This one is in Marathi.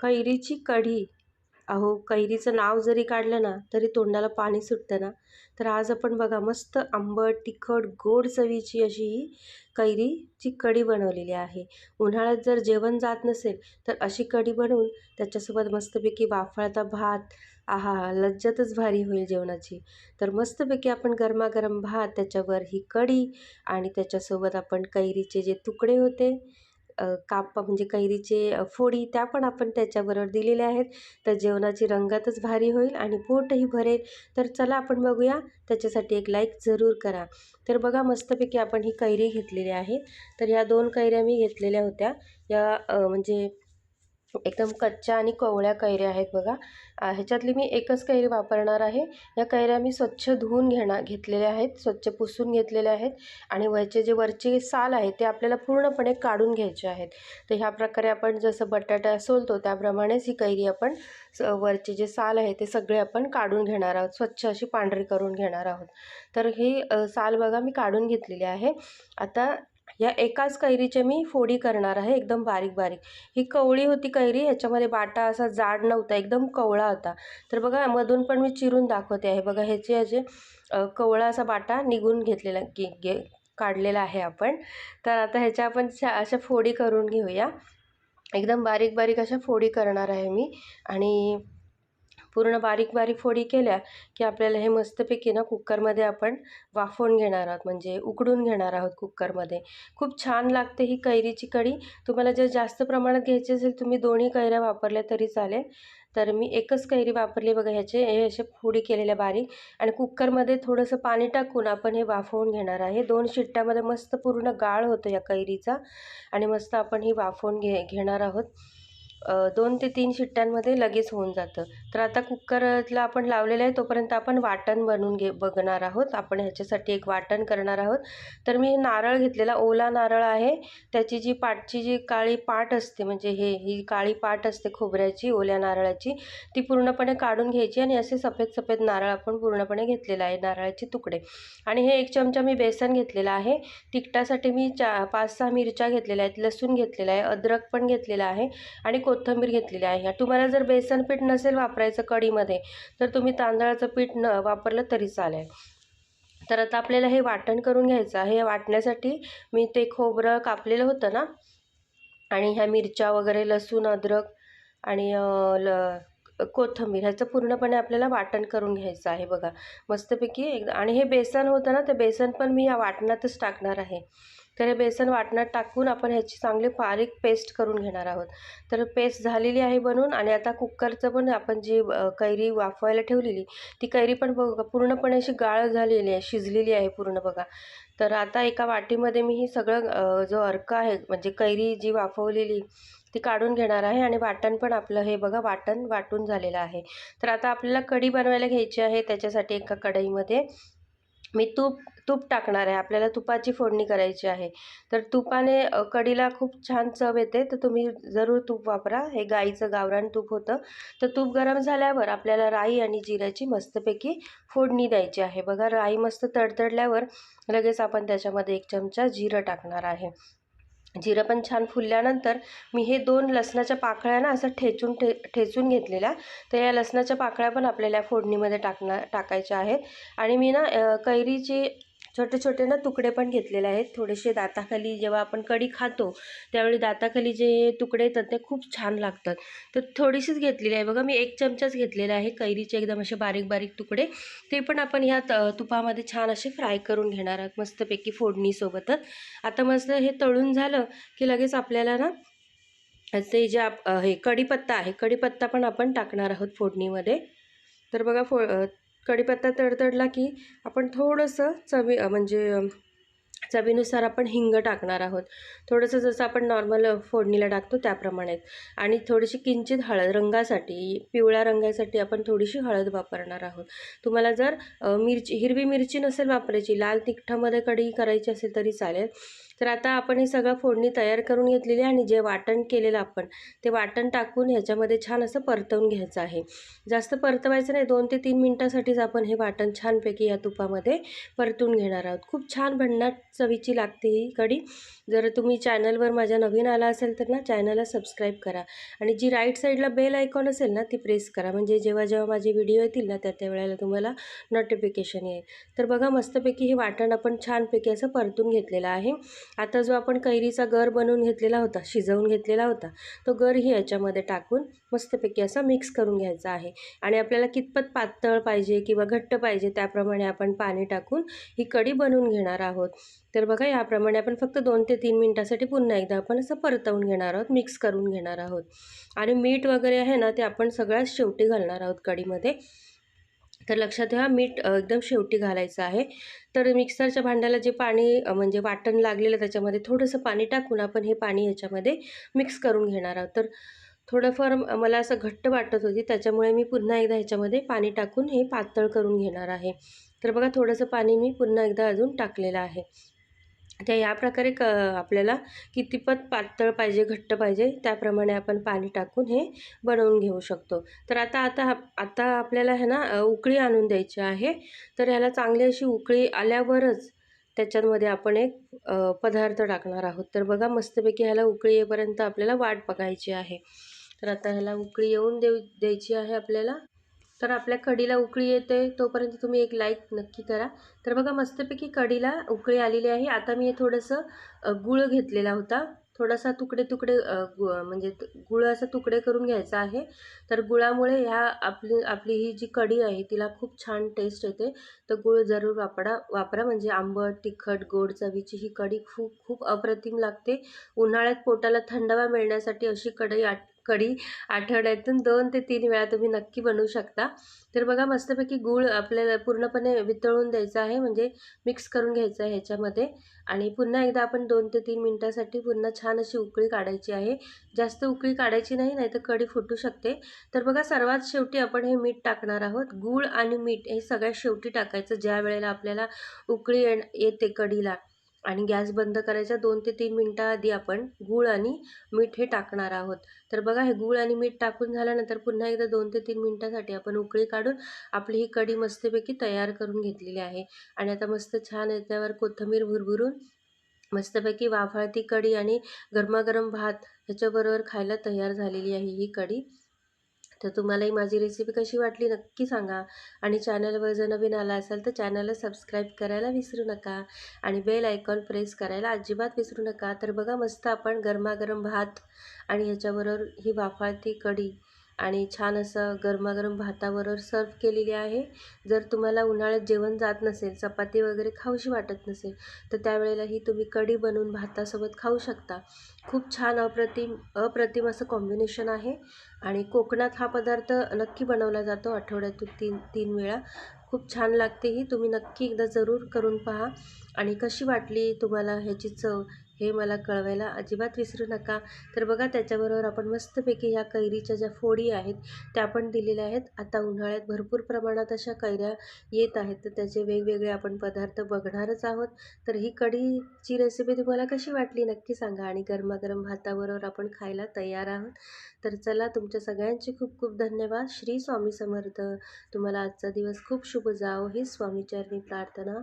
कैरीची कढी. अहो, कैरीचं नाव जरी काढलं ना, तरी तोंडाला पाणी सुटतं ना. तर आज आपण बघा मस्त आंबट, तिखट, गोड चवीची अशी ही कैरीची कढी बनवलेली आहे. उन्हाळ्यात जर जेवण जात नसेल, तर अशी कढी बनवून त्याच्यासोबत मस्तपैकी वाफाळता भात, आहाहा! लज्जतच भारी होईल जेवणाची. तर मस्तपैकी आपण गरमागरम भात, त्याच्यावर ही कढी आणि त्याच्यासोबत आपण कैरीचे जे तुकडे होते म्हणजे कैरीचे फोडी त्या पण आपण त्याच्याबरोबर दिलेल्या आहेत. तर जेवणाची रंगतच भारी होईल आणि पोटही भरेल. तर चला आपण बघूया. त्याच्यासाठी एक लाईक जरूर करा. तर बघा मस्तपैकी आपण ही कैरी घेतलेली आहे. तर ह्या 2 कैऱ्या मी घेतलेल्या होत्या. या म्हणजे एकदम कच्च्या आणि कोवळ्या कैऱ्या आहेत बघा. ह्याच्यातली मी एकच कैरी वापरणार आहे. या कैऱ्या मी स्वच्छ धुवून घेतलेल्या आहेत, स्वच्छ पुसून घेतलेल्या आहेत आणि ह्याचे जे वरचे साल आहे ते आपल्याला पूर्णपणे काढून घ्यायचे आहेत. तर ह्या प्रकारे आपण जसं बटाटा सोलतो त्याप्रमाणेच ही कैरी आपण वरचे जे साल आहे ते सगळे आपण काढून घेणार आहोत. स्वच्छ अशी पांढरी करून घेणार आहोत. तर ही साल बघा मी काढून घेतलेली आहे. आता या एकाच कैरीचे मी फोडी करणार आहे एकदम बारीक-बारीक. ही कवळी होती कैरी, ह्याच्यामध्ये बाटा असा जाड नव्हता, एकदम कवळा होता. तर बघा मधून पण मी चिरून दाखवते आहे. बघा ह्याचे असे कवळा असा बाटा निघून घेतलेला काढलेला आहे आपण. तर आता ह्याच्या आपण अशा फोडी करून घेऊया. एकदम बारीक-बारीक अशा फोडी करणार आहे मी आणि पूर्ण बारीक-बारीक फोडी केल्या, की आपल्याला हे मस्तपैकी ना कुकरमध्ये आपण वाफवून घेणार आहोत, म्हणजे उकडून घेणार आहोत कुकरमध्ये. खूप छान लागते ही कैरीची कढी. तुम्हाला जर जास्त प्रमाणात घ्यायची असेल, तुम्ही दोन्ही कैऱ्या वापरल्या तरी चालेल. तर मी एकच कैरी वापरली बघा. हे अशा फोडी केलेल्या बारीक आणि कुकरमध्ये थोडंसं पाणी टाकून आपण हे वाफवून घेणार आहे. 2 शिट्ट्यामध्ये मस्त पूर्ण गाळ होतो या कैरीचा आणि मस्त आपण ही वाफवून घेणार आहोत. 2 ते 3 शिट्ट्यांमध्ये लगेच होऊन जातं. तर आता कुकरला आपण लावलेलं आहे तोपर्यंत आपण वाटण बनवून बघणार आहोत. आपण ह्याच्यासाठी एक वाटण करणार आहोत. तर मी नारळ घेतलेला, ओला नारळ आहे. त्याची जी पाटची जी काळी पाट असते, म्हणजे ही काळी पाट असते खोबऱ्याची, ओल्या नारळाची, ती पूर्णपणे काढून घ्यायची आणि असे सफेद नारळ आपण पूर्णपणे घेतलेला आहे, नारळाचे तुकडे. आणि हे 1 चमचा मी बेसन घेतलेला आहे. तिखटासाठी मी 5-6 मिरच्या घेतलेल्या आहेत, लसूण घेतलेला आहे, अद्रक पण घेतलेला आहे आणि कोथिंबीर घेतलेली आहे. तुम्हाला जर बेसन पीठ नसेल वापरायचं कढीमध्ये, तर तुम्ही तांदळाचं पीठ वापरलं तरी चालेल. तर आता आपल्याला हे वाटण करून घ्यायचं आहे. वाटण्यासाठी मी ते खोबरं कापलेलं होतं ना आणि ह्या मिरच्या वगैरे, लसूण, अद्रक आणि कोथिंबीर ह्याचं पूर्णपणे आपल्याला वाटण करून घ्यायचं आहे बघा मस्तपैकी. आणि हे बेसन होतं ना, ते बेसन पण मी या वाटणातच टाकणार आहे. तर हे बेसन वाटणात टाकून आपण ह्याची चांगली बारीक पेस्ट करून घेणार आहोत. तर पेस्ट झालेली आहे बनवून आणि आता कुकरचं पण आपण जी कैरी वाफवायला ठेवलेली, ती कैरी पण बघा पूर्णपणे अशी गाळ झालेली आहे, शिजलेली आहे पूर्ण बघा. तर आता एका वाटीमध्ये मी ही सगळं जो अर्क आहे, म्हणजे कैरी जी वाफवलेली ती काढून घेणार आहे आणि वाटण पण आपलं हे बघा वाटण वाटून झालेलं आहे. तर आता आपल्याला कढी बनवायला घ्यायची आहे. त्याच्यासाठी एका कढईमध्ये मी तूप टाकणार आहे. आपल्याला तुपाची फोडणी करायची आहे. तर तुपाने कढीला खूप छान चव येते. तर तुम्ही जरूर तूप वापरा. हे गाईचं गावरान तूप होतं. तर तूप गरम झाल्यावर आपल्याला राई आणि जिऱ्याची मस्तपैकी फोडणी द्यायची आहे. बघा राई मस्त तडतडल्यावर लगेच आपण त्याच्यामध्ये 1 चमचा जिरं टाकणार आहे. जिरं पण छान फुलल्यानंतर मी हे 2 लसणाच्या पाकळ्या ना असं ठेचून घेतलेल्या. तर या लसणाच्या पाकळ्या पण आपल्याला फोडणीमध्ये टाकायच्या आहेत. आणि मी ना कैरीचे छोटे-छोटे ना तुकडे पण घेतलेले आहेत. थोडेसे दाताखाली जेव्हा आपण कढी खातो, त्यावेळी दाताखाली जे तुकडे येतात ते खूप छान लागतात. तर थोडीशीच घेतलेली आहे बघा. मी 1 चमचाच घेतलेला आहे कैरीचे एकदम असे बारीक-बारीक तुकडे. ते पण आपण ह्या तुपामध्ये छान असे फ्राय करून घेणार आहोत मस्तपैकी फोडणीसोबतच. आता मस्त हे तळून झालं की लगेच आपल्याला ना ते जे हे कढीपत्ता आहे, कढीपत्ता पण आपण टाकणार आहोत फोडणीमध्ये. तर बघा कढीपत्ता तडतडला की आपण थोडंसं चवीनुसार आपण हिंग टाकणार आहोत. थोडंसं जसं आपण नॉर्मल फोडणीला टाकतो त्याप्रमाणे. आणि थोडीशी किंचित हळद रंगासाठी, पिवळ्या रंगासाठी आपण थोडीशी हळद वापरणार आहोत. तुम्हाला जर हिरवी मिरची नसेल वापरायची, लाल तिखटामध्ये कढी करायची असेल तरी चालेल. तर आता आपण हे सगळं फोडणी तयार करून घेतलेली आहे आणि जे वाटण केलेलं आपण ते वाटण टाकून ह्याच्यामध्ये छान असं परतवून घ्यायचं आहे. जास्त परतवायचं नाही, 2 ते 3 मिनिटासाठीच आपण हे वाटण छानपैकी या तुपामध्ये परतून घेणार आहोत. खूप छान भन्नाट चवीची लागते ही कढी. जर तुम्ही चॅनलवर माझ्या नवीन आला असेल तर ना चॅनलला सबस्क्राईब करा आणि जी राईट साईडला बेल आयकॉन असेल ना ती प्रेस करा, म्हणजे जेव्हा जेव्हा माझे व्हिडिओ येतील ना त्या वेळेला तुम्हाला नोटिफिकेशन येईल. तर बघा मस्तपैकी हे वाटण आपण छानपैकी असं परतून घेतलेलं आहे. आता जो आपण कैरीचा गर बनवून घेतलेला होता, शिजवून घेतलेला होता, तो गरही याच्यामध्ये टाकून मस्तपैकी असा मिक्स करून घ्यायचा आहे. आणि आपल्याला कितपत पातळ पाहिजे किंवा घट्ट पाहिजे त्याप्रमाणे आपण पाणी टाकून ही कढी बनवून घेणार आहोत. तर बघा याप्रमाणे आपण फक्त 2 ते 3 मिनिटासाठी पुन्हा एकदा आपण असं परतवून घेणार आहोत, मिक्स करून घेणार आहोत. आणि मीठ वगैरे आहे ना ते आपण सगळ्यात शेवटी घालणार आहोत कढीमध्ये. तर लक्षात ठेवा, मीठ एकदम शेवटी घालायचं आहे. तर मिक्सरच्या भांड्याला जे पाणी म्हणजे वाटण लागलेलं त्याच्यामध्ये थोडंसं पाणी टाकून आपण हे पाणी याच्यामध्ये मिक्स करून घेणार आहोत. तर थोडंफार मला असं घट्ट वाटत होती, त्याच्यामुळे मी पुन्हा एकदा ह्याच्यामध्ये पाणी टाकून हे पातळ करून घेणार आहे. तर बघा थोडंसं पाणी मी पुन्हा एकदा अजून टाकलेलं आहे. तर या प्रकारे आपल्याला कितीपत पातळ पाहिजे, घट्ट पाहिजे त्याप्रमाणे आपण पाणी टाकून हे बनवून घेऊ शकतो. तर आता आता आता आपल्याला आहे ना उकळी आणून द्यायची आहे. तर ह्याला चांगली अशी उकळी आल्यावरच त्याच्यामध्ये आपण एक पदार्थ टाकणार आहोत. तर बघा मस्तपैकी ह्याला उकळी येईपर्यंत आपल्याला वाट बघायची आहे. तर आता ह्याला उकळी येऊन द्यायची आहे आपल्याला. तर आपल्या कढीला उकळी येते तोपर्यंत तुम्ही एक लाईक नक्की करा. तर बघा मस्तपैकी कढीला उकळी आलेली आहे. आता मी हे थोडंसं गूळ घेतलेला होता. थोडासा तुकडे-तुकडे म्हणजे गूळ असं तुकडे करून घ्यायचा आहे. तर गुळामुळे ह्या आपली आपली ही जी कढी आहे तिला खूप छान टेस्ट येते. तर गूळ जरूर वापरा म्हणजे आंबट, तिखट, गोड चवीची ही कढी खूप खूप अप्रतिम लागते. उन्हाळ्यात पोटाला थंडावा मिळण्यासाठी अशी कढी आठवड्यातून 2 ते 3 वेळा तुम्ही नक्की बनवू शकता. तर बघा मस्तपैकी गूळ आपल्याला पूर्णपणे वितळून द्यायचा आहे, म्हणजे मिक्स करून घ्यायचं आहे ह्याच्यामध्ये. आणि पुन्हा एकदा आपण 2 ते 3 मिनिटासाठी पुन्हा छान अशी उकळी काढायची आहे. जास्त उकळी काढायची नाही, नाहीतर कढी फुटू शकते. तर बघा सर्वात शेवटी आपण हे मीठ टाकणार आहोत. गूळ आणि मीठ हे सगळ्यात शेवटी टाकायचं ज्या वेळेला आपल्याला उकळी येते कढीला. आणि गॅस बंद करायचा 2 ते 3 मिनिटाआधी आपण गूळ आणि मीठ हे टाकणार आहोत. तर बघा हे गूळ आणि मीठ टाकून झाल्यानंतर पुन्हा एकदा 2 ते 3 मिनिटासाठी आपण उकळी काढून आपली ही कढी मस्तपैकी तयार करून घेतलेली आहे. आणि आता मस्त छान याच्यावर कोथिंबीर भुरभुरून मस्तपैकी वाफाळती कढी आणि गरमागरम भात ह्याच्याबरोबर खायला तयार झालेली आहे ही कढी. तर तुम्हालाही माझी रेसिपी कशी वाटली नक्की सांगा. आणि चॅनलवर जर नवीन आला असाल तर चॅनलला सबस्क्राईब करायला विसरू नका आणि बेल आयकॉन प्रेस करायला अजिबात विसरू नका. तर बघा मस्त आपण गरमागरम भात आणि ह्याच्याबरोबर ही वाफाळती कढी आणि छान असं गरमागरम भाताबरोबर सर्व केलेली आहे. जर तुम्हाला उन्हाळ्यात जेवण जात नसेल, चपाती वगैरे खाऊशी वाटत नसेल, तर त्यावेळेला ही तुम्ही कढी बनवून भातासोबत खाऊ शकता. खूप छान अप्रतिम असं कॉम्बिनेशन आहे. आणि कोकणात हा पदार्थ नक्की बनवला जातो आठवड्यातून 3 वेळा. खूप छान लागते ही. तुम्ही नक्की एकदा जरूर करून पहा. आणि कशी वाटली तुम्हाला ह्याची चव हे मला कळवायला अजिबात विसरू नका. तर बघा त्याच्याबरोबर आपण मस्तपैकी ह्या कैरीच्या ज्या फोडी आहेत त्या पण दिलेल्या आहेत. आता उन्हाळ्यात भरपूर प्रमाणात अशा कैऱ्या येत आहेत, तर त्याचे वेगवेगळे आपण पदार्थ बघणारच आहोत. तर ही कढीची रेसिपी तुम्हाला कशी वाटली नक्की सांगा. आणि गरमागरम भाताबरोबर आपण खायला तयार आहोत. तर चला तुमच्या सगळ्यांचे खूप खूप धन्यवाद. श्री स्वामी समर्थ. तुम्हाला आजचा दिवस खूप शुभ जावो ही स्वामीचरणी प्रार्थना.